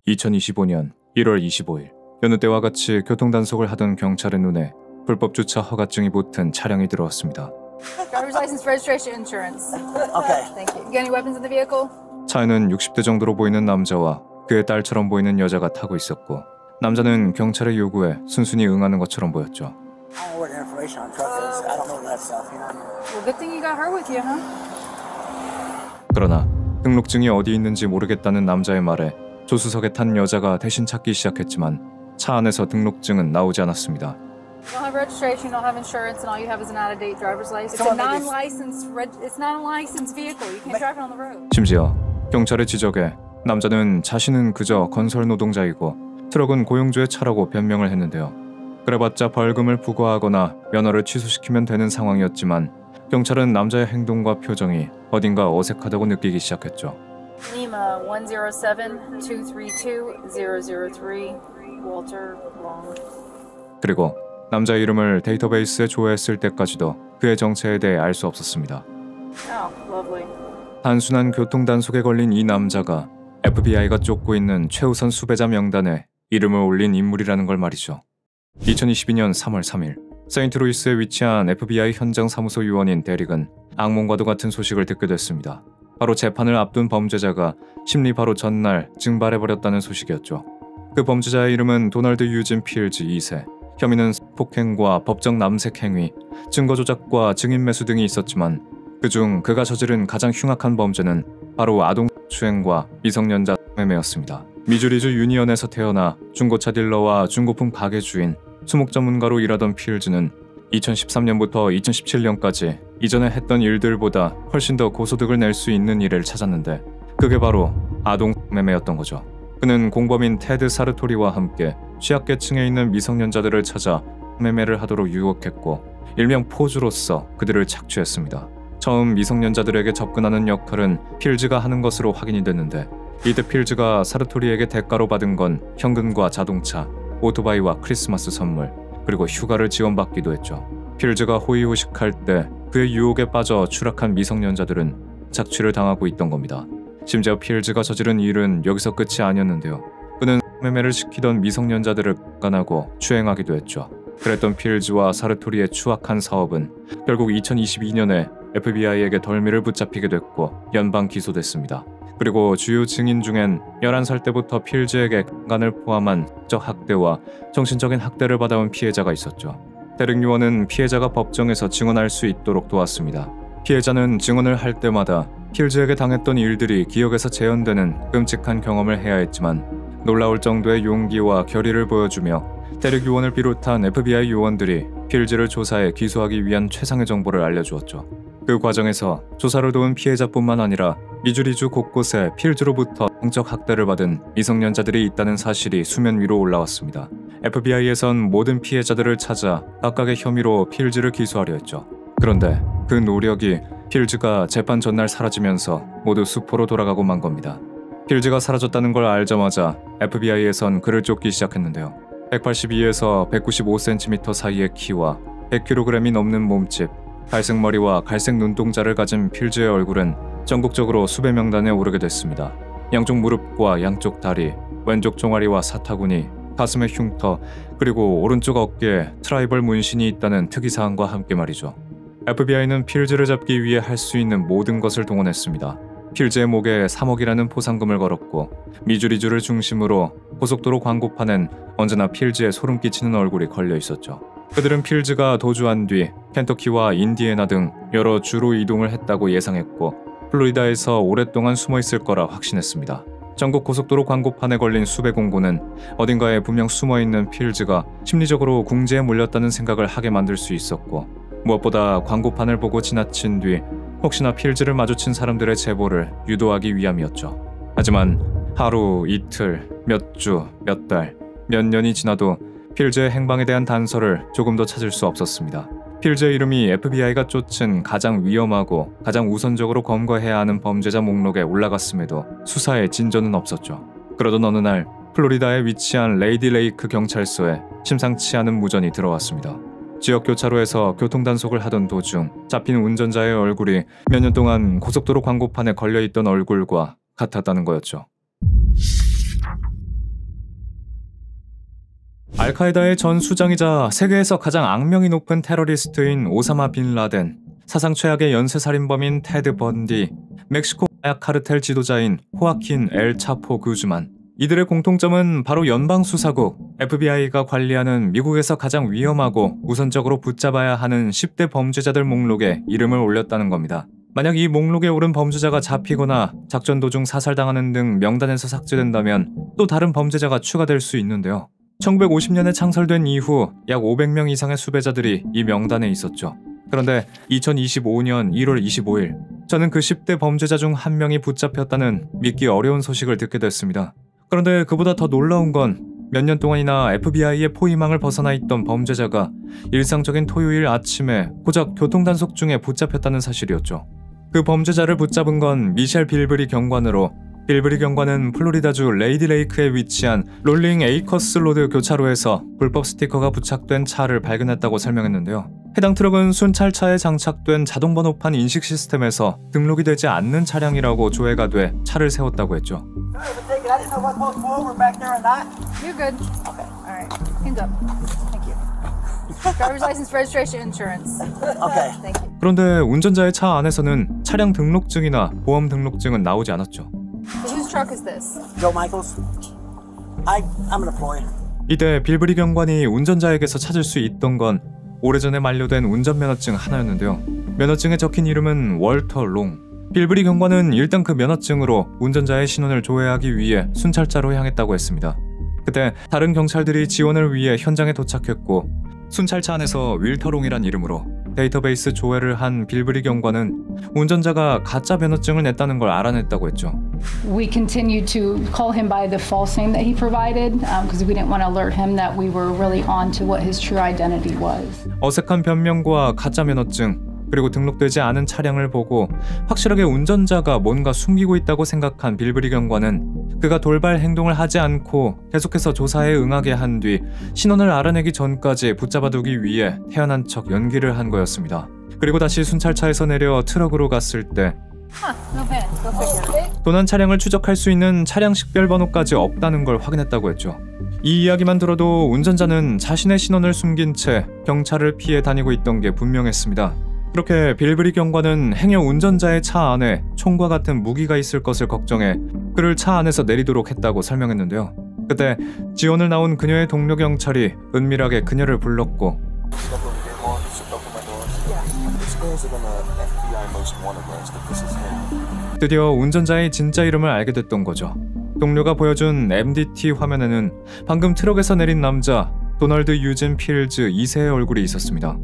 2025년 1월 25일 여느 때와 같이 교통단속을 하던 경찰의 눈에 불법 주차 허가증이 붙은 차량이 들어왔습니다. Driver's license, registration, insurance. Okay. Thank you. You got any weapons in the vehicle? 차에는 60대 정도로 보이는 남자와 그의 딸처럼 보이는 여자가 타고 있었고 남자는 경찰의 요구에 순순히 응하는 것처럼 보였죠. I don't know what information on truck is. I don't know that stuff. You know? Well, good thing you got her with you, huh? 그러나 등록증이 어디 있는지 모르겠다는 남자의 말에 조수석에 탄 여자가 대신 찾기 시작했지만 차 안에서 등록증은 나오지 않았습니다. You don't have registration, you don't have insurance, and all you have is an out-of-date driver's license. It's a non-licensed vehicle. You can't drive it on the road. 심지어 경찰의 지적에 남자는 자신은 그저 건설 노동자이고 트럭은 고용주의 차라고 변명을 했는데요. 그래봤자 벌금을 부과하거나 면허를 취소시키면 되는 상황이었지만 경찰은 남자의 행동과 표정이 어딘가 어색하다고 느끼기 시작했죠. Lima 107-232-003 Walter Long. 그리고 남자의 이름을 데이터베이스에 조회했을 때까지도 그의 정체에 대해 알 수 없었습니다. Oh, lovely. 단순한 교통단속에 걸린 이 남자가 FBI가 쫓고 있는 최우선 수배자 명단에 이름을 올린 인물이라는 걸 말이죠. 2022년 3월 3일 세인트루이스에 위치한 FBI 현장 사무소 요원인 데릭은 악몽과도 같은 소식을 듣게 됐습니다. 바로 재판을 앞둔 범죄자가 심리 바로 전날 증발해버렸다는 소식이었죠. 그 범죄자의 이름은 도널드 유진 필즈 2세. 혐의는 폭행과 법정 남색 행위, 증거 조작과 증인 매수 등이 있었지만 그중 그가 저지른 가장 흉악한 범죄는 바로 아동 추행과 미성년자 매매였습니다. 미주리주 유니언에서 태어나 중고차 딜러와 중고품 가게 주인, 수목 전문가로 일하던 필즈는 2013년부터 2017년까지 이전에 했던 일들보다 훨씬 더 고소득을 낼 수 있는 일을 찾았는데 그게 바로 아동 매매였던 거죠. 그는 공범인 테드 사르토리와 함께 취약계층에 있는 미성년자들을 찾아 매매를 하도록 유혹했고 일명 포주로서 그들을 착취했습니다. 처음 미성년자들에게 접근하는 역할은 필즈가 하는 것으로 확인이 됐는데 이때 필즈가 사르토리에게 대가로 받은 건 현금과 자동차, 오토바이와 크리스마스 선물, 그리고 휴가를 지원받기도 했죠. 필즈가 호의호식할 때 그의 유혹에 빠져 추락한 미성년자들은 착취를 당하고 있던 겁니다. 심지어 필즈가 저지른 일은 여기서 끝이 아니었는데요. 그는 매매를 시키던 미성년자들을 강간하고 추행하기도 했죠. 그랬던 필즈와 사르토리의 추악한 사업은 결국 2022년에 FBI에게 덜미를 붙잡히게 됐고 연방 기소됐습니다. 그리고 주요 증인 중엔 11살 때부터 필즈에게 강간을 포함한 적 학대와 정신적인 학대를 받아온 피해자가 있었죠. 데릭 요원은 피해자가 법정에서 증언할 수 있도록 도왔습니다. 피해자는 증언을 할 때마다 필즈에게 당했던 일들이 기억에서 재현되는 끔찍한 경험을 해야 했지만 놀라울 정도의 용기와 결의를 보여주며 데릭 요원을 비롯한 FBI 요원들이 필즈를 조사해 기소하기 위한 최상의 정보를 알려주었죠. 그 과정에서 조사를 도운 피해자뿐만 아니라 미주리주 곳곳에 필즈로부터 성적 학대를 받은 미성년자들이 있다는 사실이 수면 위로 올라왔습니다. FBI에선 모든 피해자들을 찾아 각각의 혐의로 필즈를 기소하려 했죠. 그런데 그 노력이 필즈가 재판 전날 사라지면서 모두 수포로 돌아가고 만 겁니다. 필즈가 사라졌다는 걸 알자마자 FBI에선 그를 쫓기 시작했는데요. 182에서 195cm 사이의 키와 100kg이 넘는 몸집, 갈색 머리와 갈색 눈동자를 가진 필즈의 얼굴은 전국적으로 수배 명단에 오르게 됐습니다. 양쪽 무릎과 양쪽 다리, 왼쪽 종아리와 사타구니, 가슴의 흉터, 그리고 오른쪽 어깨에 트라이벌 문신이 있다는 특이사항과 함께 말이죠. FBI는 필즈를 잡기 위해 할 수 있는 모든 것을 동원했습니다. 필즈의 목에 3억이라는 포상금을 걸었고 미주리주를 중심으로 고속도로 광고판엔 언제나 필즈의 소름 끼치는 얼굴이 걸려 있었죠. 그들은 필즈가 도주한 뒤 켄터키와 인디애나 등 여러 주로 이동을 했다고 예상했고 플로리다에서 오랫동안 숨어 있을 거라 확신했습니다. 전국 고속도로 광고판에 걸린 수배 공고는 어딘가에 분명 숨어 있는 필즈가 심리적으로 궁지에 몰렸다는 생각을 하게 만들 수 있었고 무엇보다 광고판을 보고 지나친 뒤 혹시나 필즈를 마주친 사람들의 제보를 유도하기 위함이었죠. 하지만 하루, 이틀, 몇 주, 몇 달, 몇 년이 지나도 필즈의 행방에 대한 단서를 조금 더 찾을 수 없었습니다. 필즈의 이름이 FBI가 쫓은 가장 위험하고 가장 우선적으로 검거해야 하는 범죄자 목록에 올라갔음에도 수사에 진전은 없었죠. 그러던 어느 날 플로리다에 위치한 레이디 레이크 경찰서에 심상치 않은 무전이 들어왔습니다. 지역 교차로에서 교통단속을 하던 도중 잡힌 운전자의 얼굴이 몇 년 동안 고속도로 광고판에 걸려있던 얼굴과 같았다는 거였죠. 알카에다의 전 수장이자 세계에서 가장 악명이 높은 테러리스트인 오사마 빈 라덴, 사상 최악의 연쇄살인범인 테드 번디, 멕시코 마약 카르텔 지도자인 호아킨 엘 차포 구즈만. 이들의 공통점은 바로 연방수사국 FBI가 관리하는 미국에서 가장 위험하고 우선적으로 붙잡아야 하는 10대 범죄자들 목록에 이름을 올렸다는 겁니다. 만약 이 목록에 오른 범죄자가 잡히거나 작전 도중 사살당하는 등 명단에서 삭제된다면 또 다른 범죄자가 추가될 수 있는데요. 1950년에 창설된 이후 약 500명 이상의 수배자들이 이 명단에 있었죠. 그런데 2025년 1월 25일 저는 그 10대 범죄자 중 한 명이 붙잡혔다는 믿기 어려운 소식을 듣게 됐습니다. 그런데 그보다 더 놀라운 건 몇 년 동안이나 FBI의 포위망을 벗어나 있던 범죄자가 일상적인 토요일 아침에 고작 교통단속 중에 붙잡혔다는 사실이었죠. 그 범죄자를 붙잡은 건 미셸 빌브리 경관으로, 빌브리 경관은 플로리다주 레이디 레이크에 위치한 롤링 에이커스 로드 교차로에서 불법 스티커가 부착된 차를 발견했다고 설명했는데요. 해당 트럭은 순찰차에 장착된 자동번호판 인식 시스템에서 등록이 되지 않는 차량이라고 조회가 돼 차를 세웠다고 했죠. I didn't know what supposed to pull over back there or not. You're good. Okay. All right. Hands up. Thank you. Driver's license, registration, insurance. Okay. Thank you. 그런데 운전자의 차 안에서는 차량 등록증이나 보험 등록증은 나오지 않았죠. So whose truck is this? Joe Michaels. I'm an employee. 이때 빌브리 경관이 운전자에게서 찾을 수 있던 건 오래전에 만료된 운전면허증 하나였는데요. 면허증에 적힌 이름은 월터 롱. 빌브리 경관은 일단 그 면허증으로 운전자의 신원을 조회하기 위해 순찰차로 향했다고 했습니다. 그때 다른 경찰들이 지원을 위해 현장에 도착했고 순찰차 안에서 윌터롱이란 이름으로 데이터베이스 조회를 한 빌브리 경관은 운전자가 가짜 면허증을 냈다는 걸 알아냈다고 했죠. We continued to call him by the false name that he provided because we didn't want to alert him that we were really on to what his true identity was. 어색한 변명과 가짜 면허증, 그리고 등록되지 않은 차량을 보고 확실하게 운전자가 뭔가 숨기고 있다고 생각한 빌브리 경관은 그가 돌발 행동을 하지 않고 계속해서 조사에 응하게 한 뒤 신원을 알아내기 전까지 붙잡아두기 위해 태연한 척 연기를 한 거였습니다. 그리고 다시 순찰차에서 내려 트럭으로 갔을 때 No panic. Go figure. 도난 차량을 추적할 수 있는 차량 식별번호까지 없다는 걸 확인했다고 했죠. 이 이야기만 들어도 운전자는 자신의 신원을 숨긴 채 경찰을 피해 다니고 있던 게 분명했습니다. 그렇게 빌브리 경관은 행여 운전자의 차 안에 총과 같은 무기가 있을 것을 걱정해 그를 차 안에서 내리도록 했다고 설명했는데요. 그때 지원을 나온 그녀의 동료 경찰이 은밀하게 그녀를 불렀고 드디어 운전자의 진짜 이름을 알게 됐던 거죠. 동료가 보여준 MDT 화면에는 방금 트럭에서 내린 남자 도널드 유진 필즈 2세의 얼굴이 있었습니다.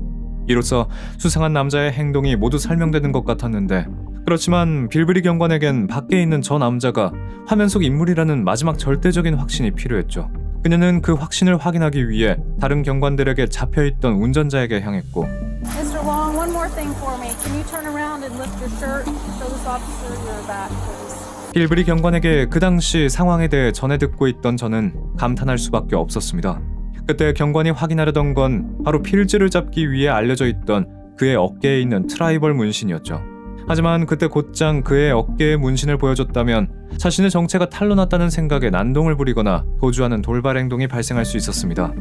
이로써 수상한 남자의 행동이 모두 설명되는 것 같았는데 그렇지만 빌브리 경관에겐 밖에 있는 저 남자가 화면 속 인물이라는 마지막 절대적인 확신이 필요했죠. 그녀는 그 확신을 확인하기 위해 다른 경관들에게 잡혀있던 운전자에게 향했고 Mr. Long, one more thing for me. Can you turn around and lift your shirt? Show this officer your back, please. 빌브리 경관에게 그 당시 상황에 대해 전해 듣고 있던 저는 감탄할 수밖에 없었습니다. 그때 경관이 확인하려던 건 바로 필즈를 잡기 위해 알려져 있던 그의 어깨에 있는 트라이벌 문신이었죠. 하지만 그때 곧장 그의 어깨에 문신을 보여줬다면 자신의 정체가 탄로났다는 생각에 난동을 부리거나 도주하는 돌발 행동이 발생할 수 있었습니다.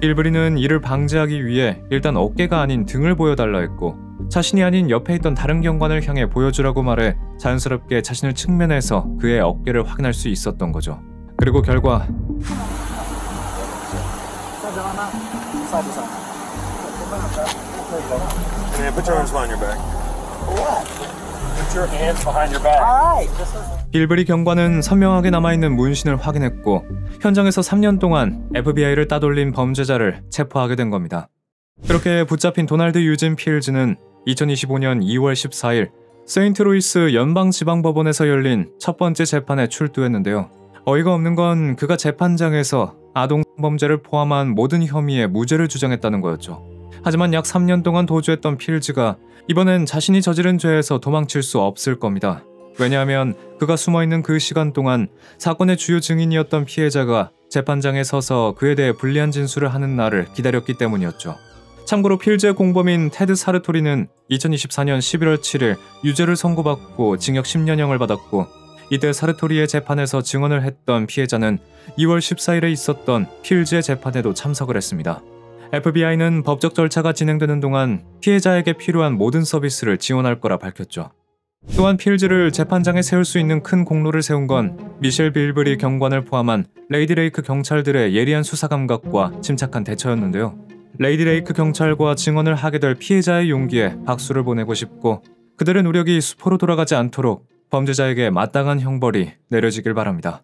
빌브리는 이를 방지하기 위해 일단 어깨가 아닌 등을 보여달라 했고 자신이 아닌 옆에 있던 다른 경관을 향해 보여주라고 말해 자연스럽게 자신을 측면에서 그의 어깨를 확인할 수 있었던 거죠. 그리고 결과 Put your arms behind your back. Put your hands behind your back. Alright. 빌브리 경관은 선명하게 남아있는 문신을 확인했고 현장에서 3년 동안 FBI를 따돌린 범죄자를 체포하게 된 겁니다. 그렇게 붙잡힌 도널드 유진 필즈는 2025년 2월 14일 세인트루이스 연방지방법원에서 열린 첫 번째 재판에 출두했는데요. 어이가 없는 건 그가 재판장에서 아동 범죄를 포함한 모든 혐의에 무죄를 주장했다는 거였죠. 하지만 약 3년 동안 도주했던 필즈가 이번엔 자신이 저지른 죄에서 도망칠 수 없을 겁니다. 왜냐하면 그가 숨어있는 그 시간 동안 사건의 주요 증인이었던 피해자가 재판장에 서서 그에 대해 불리한 진술을 하는 날을 기다렸기 때문이었죠. 참고로 필즈의 공범인 테드 사르토리는 2024년 11월 7일 유죄를 선고받고 징역 10년형을 받았고 이때 사르토리의 재판에서 증언을 했던 피해자는 2월 14일에 있었던 필즈의 재판에도 참석을 했습니다. FBI는 법적 절차가 진행되는 동안 피해자에게 필요한 모든 서비스를 지원할 거라 밝혔죠. 또한 필즈를 재판장에 세울 수 있는 큰 공로를 세운 건 미셸 빌브리 경관을 포함한 레이디 레이크 경찰들의 예리한 수사 감각과 침착한 대처였는데요. 레이디 레이크 경찰과 증언을 하게 될 피해자의 용기에 박수를 보내고 싶고 그들의 노력이 수포로 돌아가지 않도록 범죄자에게 마땅한 형벌이 내려지길 바랍니다.